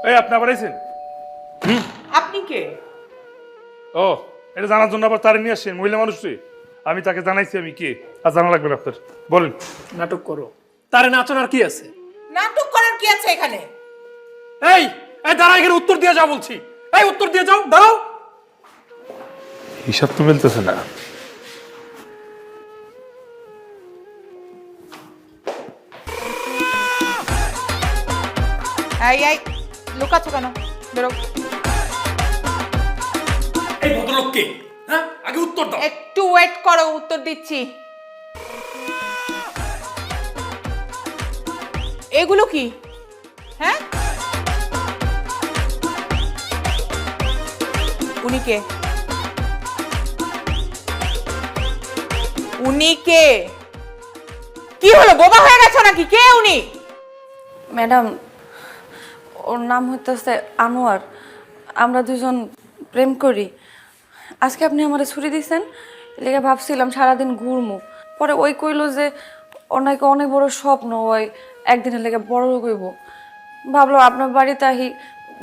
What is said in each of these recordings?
এই আপনি আবার আইছেন? আপনি কে? ও, এটা জানার জন্য আবার তারে নিয়ে আসছেন? মহিলা মানুষটি, আমি তাকে জানাইছি আমি কে, আর জানা লাগবে না আপনার। বলেন। নাটক করো, তারে নাচনার কি আছে? নাটক করার কি আছে এখানে? এই এই দাঁড়া, এখানে উত্তর দিয়ে যাও বলছি। এই উত্তর দিয়ে যাও, দাঁড়াও। হিসাব তো মিলতেছে না। এই এই লুকাচ্ছ কেন? বেরো। এই ভদ্রলোক কে? হ্যাঁ, আগে উত্তর দাও। একটু ওয়েট করো, উত্তর দিচ্ছি। এগুলো কি? হ্যাঁ, উনি কে? উনি কে? কি হলো, বোবা হয়ে গেছো নাকি? কে উনি? ম্যাডাম, ওর নাম হইতেছে আনোয়ার। আমরা দুজন প্রেম করি। আজকে আপনি আমারে ছুটি দিয়েছেন, লেগে ভাবছিলাম সারাদিন ঘুরমু। পরে ওই কইলো যে ওর নাকি অনেক বড় স্বপ্ন, ওই একদিনের লেগে বড় কইব। ভাবলাম আপনার বাড়িতে আহি।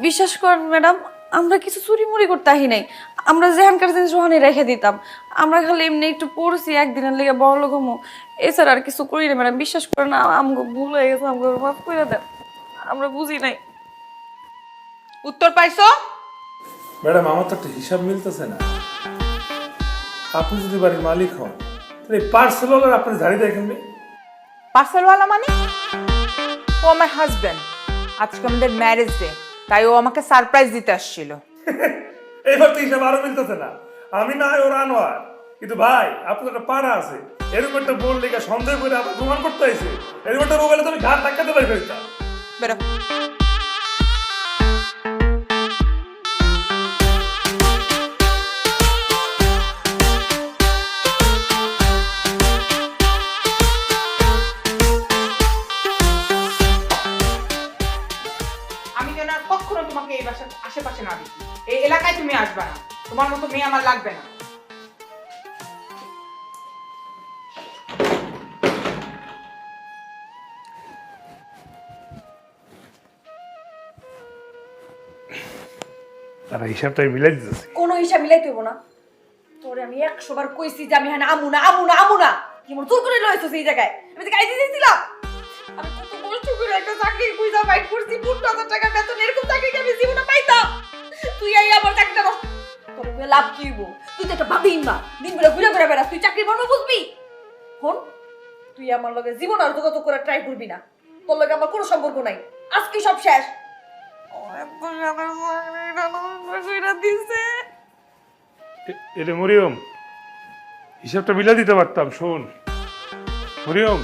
বিশ্বাস করেন ম্যাডাম, আমরা কিছু চুরি মুড়ি করতে আহি নাই। আমরা যেখানকার জিনিস ওখানে রেখে দিতাম। আমরা খালি এমনি একটু পড়ছি একদিনের লেগে বড় লোক হমু, এছাড়া আর কিছু করি না ম্যাডাম। বিশ্বাস করেন, আমাকে ভুল হয়ে গেছে, আমাকে মাফ করে দেন, আমরা বুঝি নাই। উত্তর পাইছো? ম্যাডাম, আমার তো একটা হিসাব মিলতেছে না। আপনি যদি বাড়ির মালিক হন, তাহলে পার্সেল ওয়ালার আপনি ঝাড়ি দেখেন। পার্সেলওয়ালা মানে? ও আমার হাজবেন্ড। আজকে আমাদের ম্যারেজ ডে, তাই ও আমাকে সারপ্রাইজ দিতে আসছিল। এইবার তো হিসাব আরো মিলতেছে না। আমি না হয় ওর আনোয়ার, কিন্তু ভাই আপনার একটা পাড়া আছে, এরকম একটা বোন লেগে সন্দেহ করে আবার প্রমাণ করতে আইছে। এরকম একটা মোবাইলে তো আমি ঘাট ধাক্কাতে পারি ফেলতাম। বেরো। আমি যেন আর কখনো তোমাকে এই বাসার আশেপাশে না দেখি। এই এলাকায় তুমি আসবে না। তোমার মতো মেয়ে আমার লাগবে না। তারা হিসাবটাই মিলাই দিতেছে। কোনো হিসাব মিলাই তুইব না। তোরে আমি 100 বার কইছি যে আমি হ্যাঁ আমু না আমু না আমু না। কি মন তুই করে লইছো সেই জায়গায়? আমি তো গাইতে দিয়েছিলাম। আমি কত কষ্ট করে একটা চাকরি খুঁজা বাইট করছি, 50,000 টাকা বেতন, এরকম চাকরি আমি জীবনে পাইতাম। তুই এই আমার চাকরিটা নষ্ট। তোর কি লাভ কি হইব? তুই তো একটা বাবিন মা, দিনগুলো ঘুরে ঘুরে বেড়াস, তুই চাকরি মর্ম বুঝবি? হন, তুই আমার লগে জীবন আর যোগাযোগ করে ট্রাই করবি না। তোর লগে আমার কোনো সম্পর্ক নাই। আজকে সব শেষ। এরে মরিয়ম, হিসাবটা মিলাই দিতে পারতাম। শোন মরিয়ম,